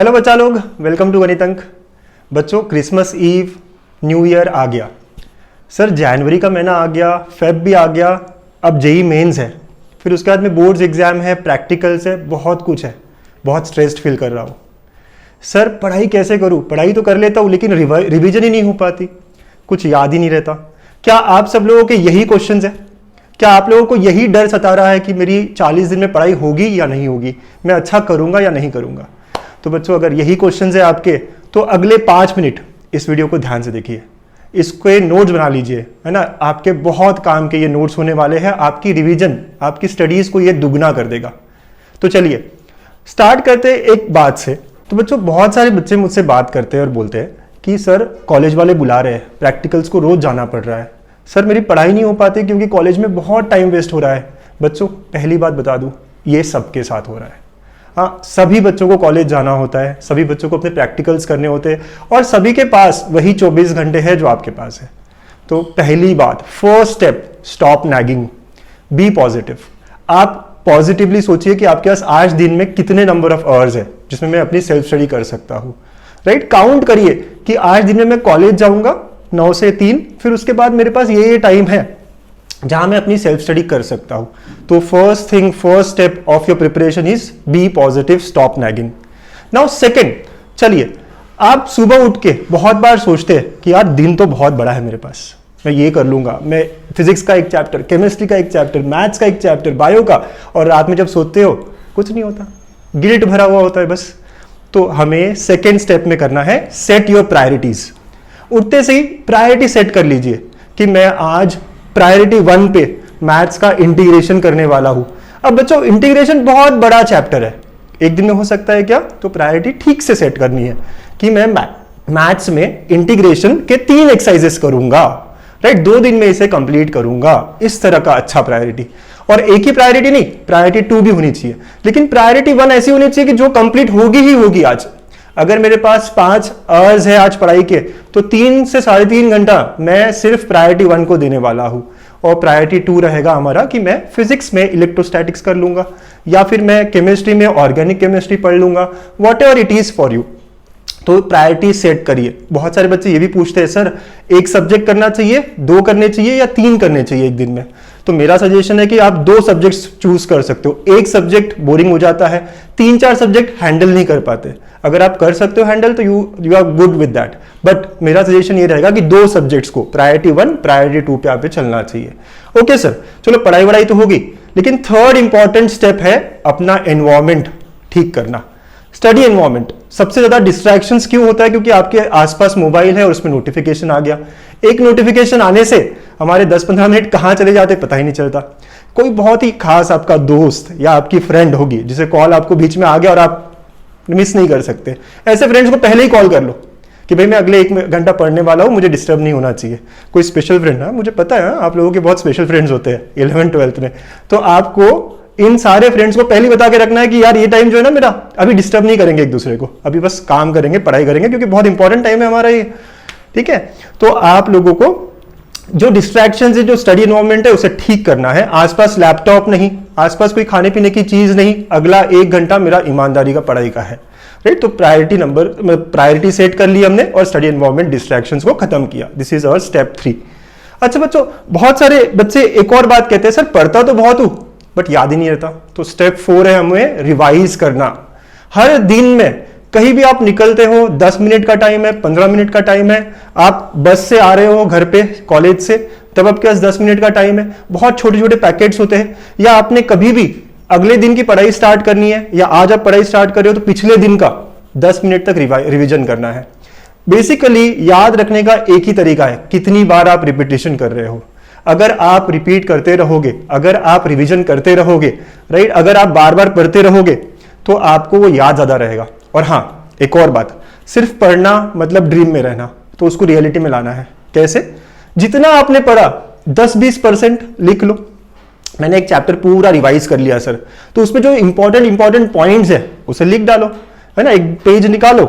Hello बच्चा लोग, welcome to गणित अंक। बच्चों, क्रिसमस ईव, न्यू ईयर आ गया। सर जनवरी का महीना आ गया, फेब भी आ गया, अब जेई मेंस है, फिर उसके बाद में बोर्ड्स एग्जाम है, प्रैक्टिकल्स है, बहुत कुछ है, बहुत स्ट्रेस्ड फील कर रहा हूँ। सर पढ़ाई कैसे करूँ? पढ़ाई तो कर लेता हूँ लेकिन रिवीजन ही नहीं हो पाती, कुछ याद ही नहीं रहता। क्या आप सब लोगों के यही क्वेश्चंस है? क्या आप लोगों को यही डर सता रहा है कि मेरी 40 दिन में पढ़ाई होगी या नहीं होगी, मैं अच्छा करूँगा या नहीं करूँगा? तो बच्चों, अगर यही क्वेश्चंस है आपके, तो अगले 5 मिनट इस वीडियो को ध्यान से देखिए, इसके नोट्स बना लीजिए, है ना। आपके बहुत काम के ये नोट्स होने वाले हैं, आपकी रिवीजन, आपकी स्टडीज को ये दुगना कर देगा। तो चलिए स्टार्ट करते हैं एक बात से। तो बच्चों, बहुत सारे बच्चे मुझसे बात करते हैं और बोलते हैं कि सर कॉलेज वाले बुला रहे हैं, प्रैक्टिकल्स को रोज जाना पड़ रहा है, सर मेरी पढ़ाई नहीं हो पाती क्योंकि कॉलेज में बहुत टाइम वेस्ट हो रहा है। बच्चों, पहली बात बता दूं, ये सबके साथ हो रहा है। हाँ, सभी बच्चों को कॉलेज जाना होता है, सभी बच्चों को अपने प्रैक्टिकल्स करने होते हैं और सभी के पास वही 24 घंटे है जो आपके पास है। तो पहली बात, first step, stop nagging, be positive. आप पॉजिटिवली सोचिए कि आपके पास आज दिन में कितने नंबर ऑफ आवर्स है जिसमें मैं अपनी सेल्फ स्टडी कर सकता हूँ, राइट। काउंट करिए कि आज दिन में मैं कॉलेज जाऊंगा 9 से 3, फिर उसके बाद मेरे पास ये टाइम है जहां मैं अपनी सेल्फ स्टडी कर सकता हूं। तो first thing, first step of your preparation is be positive, stop nagging. Now second, चलिए आप सुबह उठ के बहुत बार सोचते हैं कि यार दिन तो बहुत बड़ा है मेरे पास, मैं ये कर लूंगा, मैं फिजिक्स का एक चैप्टर, केमिस्ट्री का एक चैप्टर, मैथ्स का एक चैप्टर, बायो का, और रात में जब सोते हो कुछ नहीं होता, गिल्ट भरा हुआ होता है बस। तो हमें सेकेंड स्टेप में करना है, सेट योर प्रायोरिटीज। उठते से ही प्रायोरिटी सेट कर लीजिए कि मैं आज प्रायोरिटी 1 पे मैथ्स का इंटीग्रेशन करने वाला हूं। अब बच्चों, इंटीग्रेशन बहुत बड़ा चैप्टर है, एक दिन में हो सकता है क्या? तो प्रायोरिटी ठीक से सेट करनी है कि मैं मैथ्स में इंटीग्रेशन के 3 एक्सरसाइजेस करूंगा, राइट, 2 दिन में इसे कंप्लीट करूंगा, इस तरह का अच्छा प्रायोरिटी। और एक ही प्रायोरिटी नहीं, प्रायोरिटी 2 भी होनी चाहिए, लेकिन प्रायोरिटी 1 ऐसी होनी चाहिए कि जो कंप्लीट होगी ही होगी आज। अगर मेरे पास 5 आवर्स है आज पढ़ाई के, तो 3 से 3.5 घंटा मैं सिर्फ प्रायोरिटी 1 को देने वाला हूं, और प्रायोरिटी 2 रहेगा हमारा कि मैं फिजिक्स में इलेक्ट्रोस्टैटिक्स कर लूंगा, या फिर मैं केमिस्ट्री में ऑर्गेनिक केमिस्ट्री पढ़ लूंगा, what ever it is for you. तो प्रायोरिटी सेट करिए। बहुत सारे बच्चे ये भी पूछते हैं, सर एक सब्जेक्ट करना चाहिए, 2 करने चाहिए या 3 करने चाहिए एक दिन में? तो मेरा सजेशन है कि आप 2 सब्जेक्ट्स चूज कर सकते हो। एक सब्जेक्ट बोरिंग हो जाता है, 3-4 सब्जेक्ट हैंडल नहीं कर पाते। अगर आप कर सकते हो हैंडल तो you are good with that, but मेरा सजेशन ये रहेगा कि 2 सब्जेक्ट्स को प्रायोरिटी 1, प्रायोरिटी 2 पे आप चलना चाहिए। ओके सर, चलो पढ़ाई वढ़ाई तो होगी, लेकिन थर्ड इंपॉर्टेंट स्टेप है अपना एनवायरमेंट ठीक करना। Study environment. सबसे ज्यादा डिस्ट्रैक्शंस क्यों होता है? क्योंकि आपके आसपास मोबाइल है और उसमें नोटिफिकेशन आ गया। एक नोटिफिकेशन आने से हमारे 10-15 मिनट कहां चले जाते पता ही नहीं चलता। कोई बहुत ही खास आपका दोस्त या आपकी फ्रेंड होगी जिसे कॉल आपको बीच में आ गया और आप मिस नहीं कर सकते। ऐसे फ्रेंड्स को पहले ही कॉल कर लो कि भाई मैं अगले 1 घंटा पढ़ने वाला हूं, मुझे डिस्टर्ब नहीं होना चाहिए। कोई स्पेशल फ्रेंड है, मुझे पता है आप लोगों के बहुत स्पेशल फ्रेंड्स होते हैं 11th-12th में, तो आपको इन सारे फ्रेंड्स को पहले बता के रखना है कि यार ये टाइम जो है ना मेरा, अभी डिस्टर्ब नहीं करेंगे एक दूसरे को, अभी बस काम करेंगे, पढ़ाई करेंगे, क्योंकि बहुत इंपॉर्टेंट टाइम है हमारा ये, ठीक है। तो आप लोगों को जो डिस्ट्रैक्शन है, जो स्टडी एनवायरनमेंट है, उसे ठीक करना है। आसपास लैपटॉप नहीं, आसपास कोई खाने पीने की चीज नहीं, अगला 1 घंटा मेरा ईमानदारी का पढ़ाई का है, राइट। तो प्रायोरिटी सेट कर ली हमने और स्टडी एनवायरनमेंट डिस्ट्रैक्शंस को खत्म किया। This is our step 3। अच्छा बच्चों, बहुत सारे बच्चे एक और बात कहते हैं, सर पढ़ता तो बहुत हूं बट याद ही नहीं रहता। तो स्टेप 4 है हमें रिवाइज करना। हर दिन में कहीं भी आप निकलते हो, 10 मिनट का टाइम है, 15 मिनट का टाइम है, आप बस से आ रहे हो घर पे कॉलेज से, तब आपके पास 10 मिनट का टाइम है। बहुत छोटे छोटे पैकेट्स होते हैं, या आपने कभी भी अगले दिन की पढ़ाई स्टार्ट करनी है, या आज आप पढ़ाई स्टार्ट कर रहे हो तो पिछले दिन का 10 मिनट तक रिविजन करना है। बेसिकली याद रखने का एक ही तरीका है, कितनी बार आप रिपीटेशन कर रहे हो। अगर आप रिपीट करते रहोगे, अगर आप रिवीजन करते रहोगे, राइट, अगर आप बार बार पढ़ते रहोगे तो आपको वो याद ज्यादा रहेगा। और हाँ, एक और बात, सिर्फ पढ़ना मतलब ड्रीम में रहना, तो उसको रियलिटी में लाना है। कैसे? जितना आपने पढ़ा 10-20% लिख लो। मैंने एक चैप्टर पूरा रिवाइज कर लिया सर, तो उसमें जो इंपॉर्टेंट पॉइंट्स है उसे लिख डालो, है ना। एक पेज निकालो,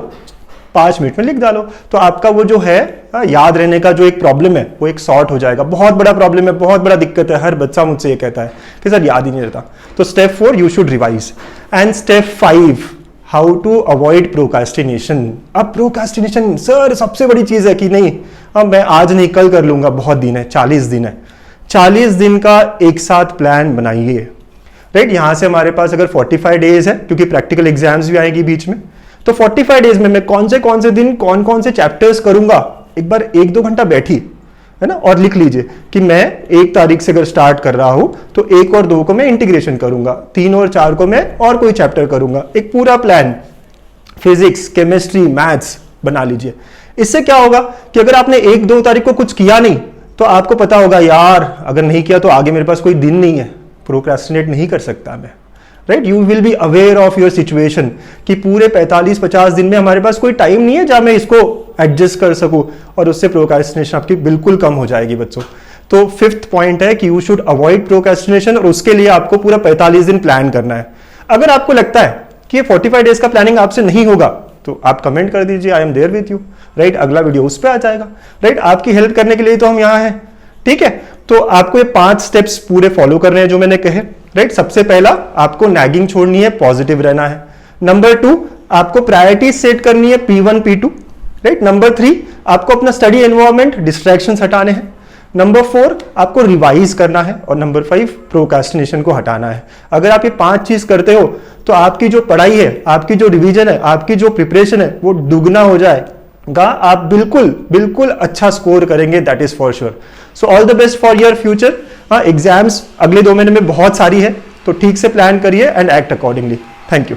5 मिनट में लिख डालो, तो आपका वो जो है याद रहने का जो एक प्रॉब्लम है वो एक सॉर्ट हो जाएगा। बहुत बड़ा प्रॉब्लम है, बहुत बड़ा दिक्कत है, हर बच्चा मुझसे ये कहता है कि सर याद ही नहीं रहता। तो step 4, you should revise. And step 5, how to avoid procrastination. अब प्रोकास्टिनेशन सर सबसे बड़ी चीज है कि नहीं अब मैं आज नहीं कल कर लूंगा, बहुत दिन है, 40 दिन है, 40 दिन का एक साथ प्लान बनाइए, राइट। यहां से हमारे पास अगर 45 डेज है, क्योंकि प्रैक्टिकल एग्जाम्स भी आएगी बीच में, तो 45 डेज में मैं कौन से दिन कौन से चैप्टर्स करूंगा, एक बार 1-2 घंटा बैठी, है ना, और लिख लीजिए कि मैं 1 तारीख से अगर स्टार्ट कर रहा हूं तो 1 और 2 को मैं इंटीग्रेशन करूंगा, 3 और 4 को मैं और कोई चैप्टर करूंगा, एक पूरा प्लान फिजिक्स, केमिस्ट्री, मैथ्स बना लीजिए। इससे क्या होगा कि अगर आपने 1-2 तारीख को कुछ किया नहीं तो आपको पता होगा यार अगर नहीं किया तो आगे मेरे पास कोई दिन नहीं है, प्रोक्रेस्टिनेट नहीं कर सकता मैं, right. You will be aware of your situation कि पूरे 45-50 दिन में हमारे पास कोई टाइम नहीं है जहां मैं इसको एडजस्ट कर सकूं, और उससे प्रोक्रेस्टिनेशन आपकी बिल्कुल कम हो जाएगी बच्चों। तो 5th पॉइंट है कि यू शुड अवॉइड प्रोक्रेस्टिनेशन, और उसके लिए आपको पूरा 45 दिन प्लान करना है। अगर आपको लगता है कि ये 45 डेज का प्लानिंग आपसे नहीं होगा तो आप कमेंट कर दीजिए, I am there with you, right. अगला वीडियो उस पर आ जाएगा, राइट। आपकी हेल्प करने के लिए तो हम यहाँ हैं, ठीक है। तो आपको ये 5 स्टेप्स पूरे फॉलो करने हैं जो मैंने कहे, राइट। सबसे पहला आपको नैगिंग छोड़नी है, पॉजिटिव रहना है। नंबर 2 आपको प्रायोरिटीज सेट करनी है, P1 P2, राइट। नंबर 3 आपको अपना स्टडी एनवायरनमेंट, डिस्ट्रैक्शंस हटाने हैं। नंबर 4 आपको रिवाइज करना है, और नंबर 5 प्रोक्रेस्टिनेशन को हटाना है। अगर आप ये 5 चीज करते हो तो आपकी जो पढ़ाई है, आपकी जो रिवीजन है, आपकी जो प्रिपरेशन है वो दुगना हो जाएगा, आप बिल्कुल अच्छा स्कोर करेंगे, that is for sure. So all the best for your future. हाँ, एग्जाम्स अगले 2 महीने में बहुत सारी है, तो ठीक से प्लान करिए and act accordingly. Thank you.